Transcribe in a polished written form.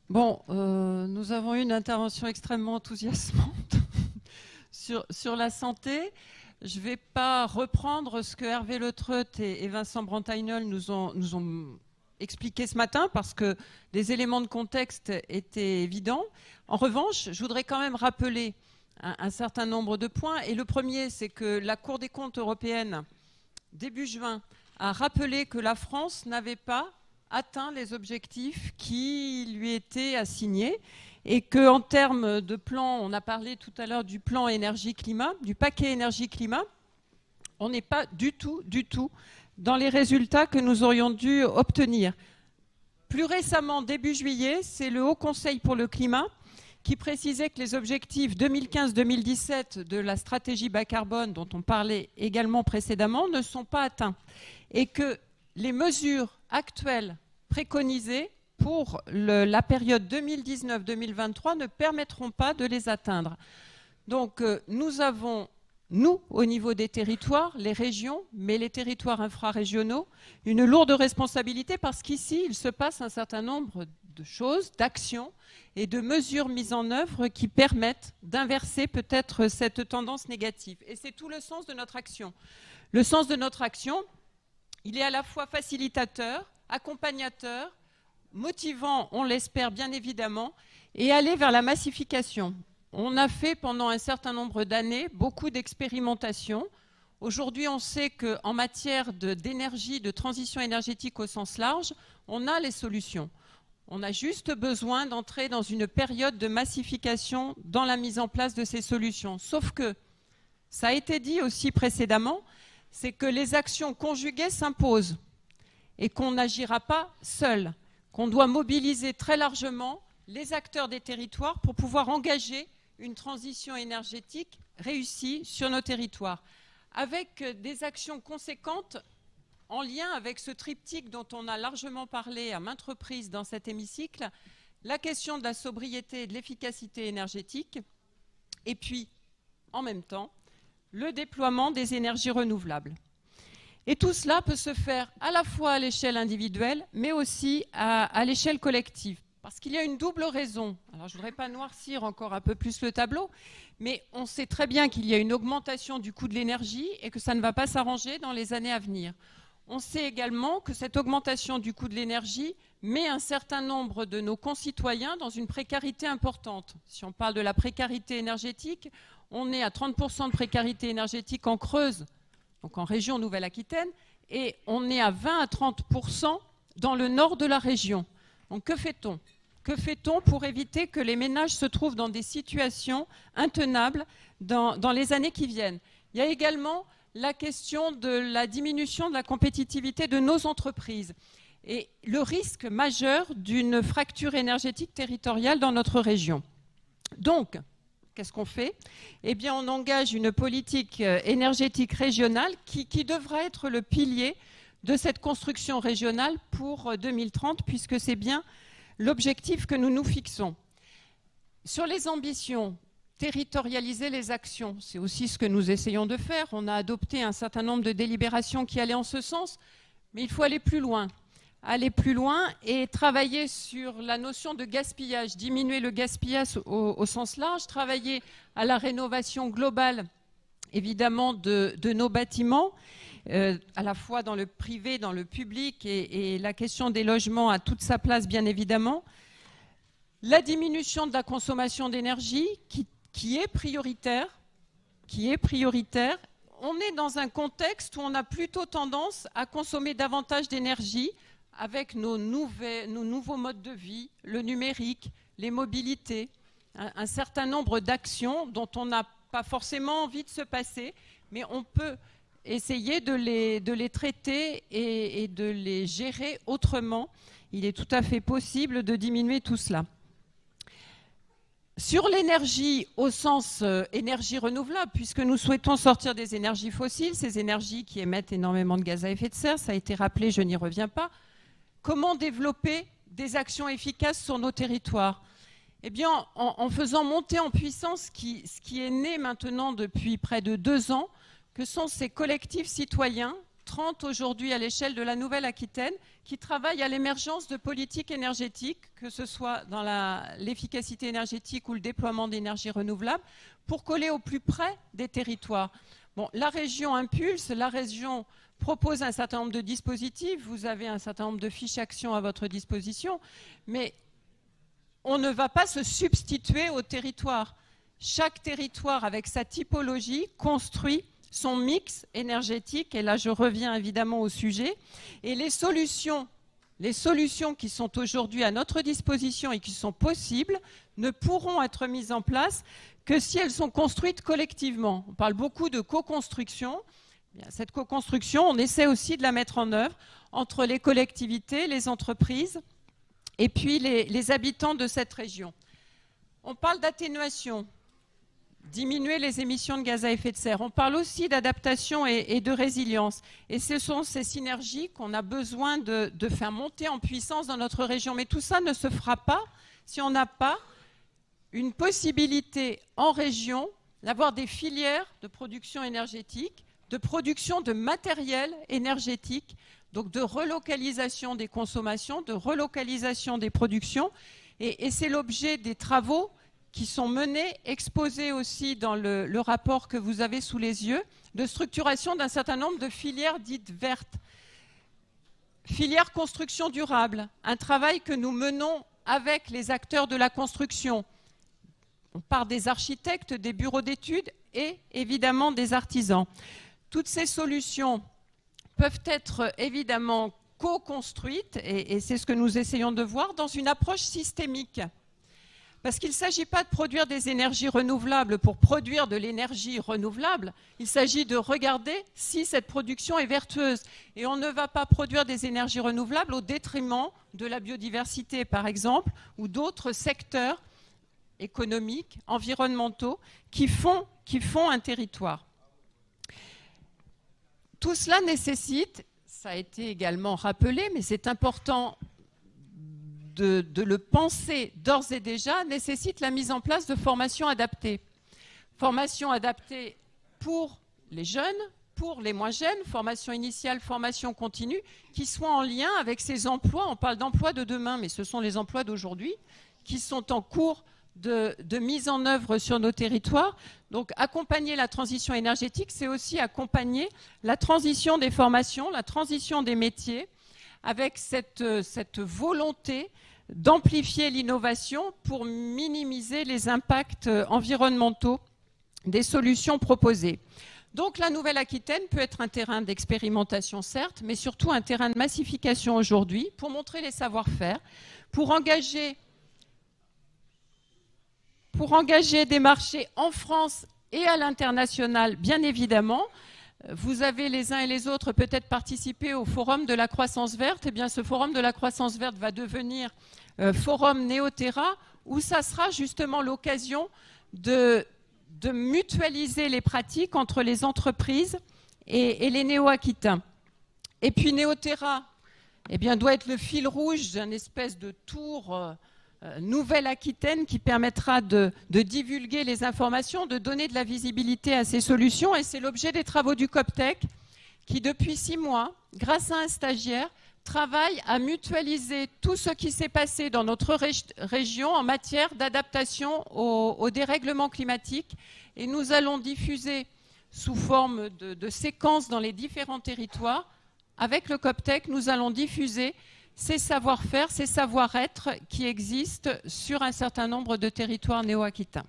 Bon, nous avons eu une intervention extrêmement enthousiasmante sur la santé. Je ne vais pas reprendre ce que Hervé Le Treut et Vincent Brantagnols nous ont expliqué ce matin parce que les éléments de contexte étaient évidents. En revanche, je voudrais quand même rappeler un certain nombre de points. Et le premier, c'est que la Cour des comptes européenne, début juin, a rappelé que la France n'avait pas atteint les objectifs qui lui étaient assignés et qu'en termes de plan, on a parlé tout à l'heure du plan énergie-climat, du paquet énergie-climat, on n'est pas du tout dans les résultats que nous aurions dû obtenir. Plus récemment, début juillet, c'est le Haut Conseil pour le climat qui précisait que les objectifs 2015-2017 de la stratégie bas carbone, dont on parlait également précédemment, ne sont pas atteints et que les mesures actuelles préconisées pour la période 2019-2023 ne permettront pas de les atteindre. Donc nous avons, nous, au niveau des territoires, les régions, mais les territoires infrarégionaux, une lourde responsabilité parce qu'ici, il se passe un certain nombre de choses, d'actions et de mesures mises en œuvre qui permettent d'inverser peut-être cette tendance négative. Et c'est tout le sens de notre action. Le sens de notre action, il est à la fois facilitateur, accompagnateur, motivant, on l'espère bien évidemment, et aller vers la massification. On a fait pendant un certain nombre d'années beaucoup d'expérimentations. Aujourd'hui, on sait qu'en matière d'énergie, de transition énergétique au sens large, on a les solutions. On a juste besoin d'entrer dans une période de massification dans la mise en place de ces solutions. Sauf que, ça a été dit aussi précédemment, c'est que les actions conjuguées s'imposent et qu'on n'agira pas seul, qu'on doit mobiliser très largement les acteurs des territoires pour pouvoir engager une transition énergétique réussie sur nos territoires, avec des actions conséquentes en lien avec ce triptyque dont on a largement parlé à maintes reprises dans cet hémicycle, la question de la sobriété et de l'efficacité énergétique, et puis, en même temps, le déploiement des énergies renouvelables. Et tout cela peut se faire à la fois à l'échelle individuelle, mais aussi à l'échelle collective. Parce qu'il y a une double raison. Alors, je ne voudrais pas noircir encore un peu plus le tableau, mais on sait très bien qu'il y a une augmentation du coût de l'énergie et que ça ne va pas s'arranger dans les années à venir. On sait également que cette augmentation du coût de l'énergie met un certain nombre de nos concitoyens dans une précarité importante. Si on parle de la précarité énergétique, on est à 30% de précarité énergétique en Creuse, donc en région Nouvelle-Aquitaine, et on est à 20 à 30% dans le nord de la région. Donc que fait-on ? Que fait-on pour éviter que les ménages se trouvent dans des situations intenables dans les années qui viennent ? Il y a également la question de la diminution de la compétitivité de nos entreprises et le risque majeur d'une fracture énergétique territoriale dans notre région. Donc, qu'est-ce qu'on fait ? Eh bien, on engage une politique énergétique régionale qui devra être le pilier de cette construction régionale pour 2030, puisque c'est bien l'objectif que nous nous fixons. Sur les ambitions, territorialiser les actions, c'est aussi ce que nous essayons de faire. On a adopté un certain nombre de délibérations qui allaient en ce sens, mais il faut aller plus loin. Aller plus loin et travailler sur la notion de gaspillage, diminuer le gaspillage au sens large, travailler à la rénovation globale, évidemment, de nos bâtiments, à la fois dans le privé, dans le public, et la question des logements a toute sa place, bien évidemment. La diminution de la consommation d'énergie qui est prioritaire. On est dans un contexte où on a plutôt tendance à consommer davantage d'énergie avec nos nouveaux modes de vie, le numérique, les mobilités, un certain nombre d'actions dont on n'a pas forcément envie de se passer, mais on peut essayer de les traiter et de les gérer autrement. Il est tout à fait possible de diminuer tout cela. Sur l'énergie au sens énergie renouvelable, puisque nous souhaitons sortir des énergies fossiles, ces énergies qui émettent énormément de gaz à effet de serre, ça a été rappelé, je n'y reviens pas. Comment développer des actions efficaces sur nos territoires ? Eh bien, en faisant monter en puissance ce qui est né maintenant depuis près de 2 ans, que sont ces collectifs citoyens 30 aujourd'hui à l'échelle de la Nouvelle-Aquitaine qui travaillent à l'émergence de politiques énergétiques, que ce soit dans l'efficacité énergétique ou le déploiement d'énergie renouvelable, pour coller au plus près des territoires. Bon, la région impulse, la région propose un certain nombre de dispositifs, vous avez un certain nombre de fiches actions à votre disposition, mais on ne va pas se substituer au territoire. Chaque territoire, avec sa typologie, construit son mix énergétique, et là je reviens évidemment au sujet, et les solutions qui sont aujourd'hui à notre disposition et qui sont possibles ne pourront être mises en place que si elles sont construites collectivement. On parle beaucoup de co-construction. Cette co-construction, on essaie aussi de la mettre en œuvre entre les collectivités, les entreprises et puis les habitants de cette région. On parle d'atténuation, diminuer les émissions de gaz à effet de serre. On parle aussi d'adaptation et de résilience. Et ce sont ces synergies qu'on a besoin de faire monter en puissance dans notre région. Mais tout ça ne se fera pas si on n'a pas une possibilité en région d'avoir des filières de production énergétique, de production de matériel énergétique, donc de relocalisation des consommations, de relocalisation des productions. Et c'est l'objet des travaux qui sont menés, exposés aussi dans le rapport que vous avez sous les yeux, de structuration d'un certain nombre de filières dites vertes. Filière construction durable, un travail que nous menons avec les acteurs de la construction. On part des architectes, des bureaux d'études et évidemment des artisans. Toutes ces solutions peuvent être évidemment co-construites, et c'est ce que nous essayons de voir, dans une approche systémique. Parce qu'il ne s'agit pas de produire des énergies renouvelables pour produire de l'énergie renouvelable, il s'agit de regarder si cette production est vertueuse. Et on ne va pas produire des énergies renouvelables au détriment de la biodiversité, par exemple, ou d'autres secteurs économiques, environnementaux, qui font un territoire. Tout cela nécessite, ça a été également rappelé, mais c'est important de le penser d'ores et déjà, nécessite la mise en place de formations adaptées. Formations adaptées pour les jeunes, pour les moins jeunes, formation initiale, formation continue, qui soient en lien avec ces emplois. On parle d'emplois de demain, mais ce sont les emplois d'aujourd'hui qui sont en cours de mise en œuvre sur nos territoires. Donc accompagner la transition énergétique, c'est aussi accompagner la transition des formations, la transition des métiers, avec cette volonté d'amplifier l'innovation pour minimiser les impacts environnementaux des solutions proposées. Donc la Nouvelle-Aquitaine peut être un terrain d'expérimentation, certes, mais surtout un terrain de massification aujourd'hui pour montrer les savoir-faire, pour engager des marchés en France et à l'international, bien évidemment. Vous avez les uns et les autres peut-être participé au Forum de la croissance verte. Eh bien, ce Forum de la croissance verte va devenir Forum Néoterra, où ça sera justement l'occasion de mutualiser les pratiques entre les entreprises et les néo-aquitains. Et puis Néoterra, eh bien, doit être le fil rouge d'un espèce de tour Nouvelle-Aquitaine qui permettra de divulguer les informations, de donner de la visibilité à ces solutions. Et c'est l'objet des travaux du COPTEC qui, depuis 6 mois, grâce à un stagiaire, travaille à mutualiser tout ce qui s'est passé dans notre région en matière d'adaptation au dérèglement climatique. Et nous allons diffuser sous forme de séquences dans les différents territoires. Avec le COPTEC, nous allons diffuser ces savoir-faire, ces savoir-être qui existent sur un certain nombre de territoires néo-aquitains.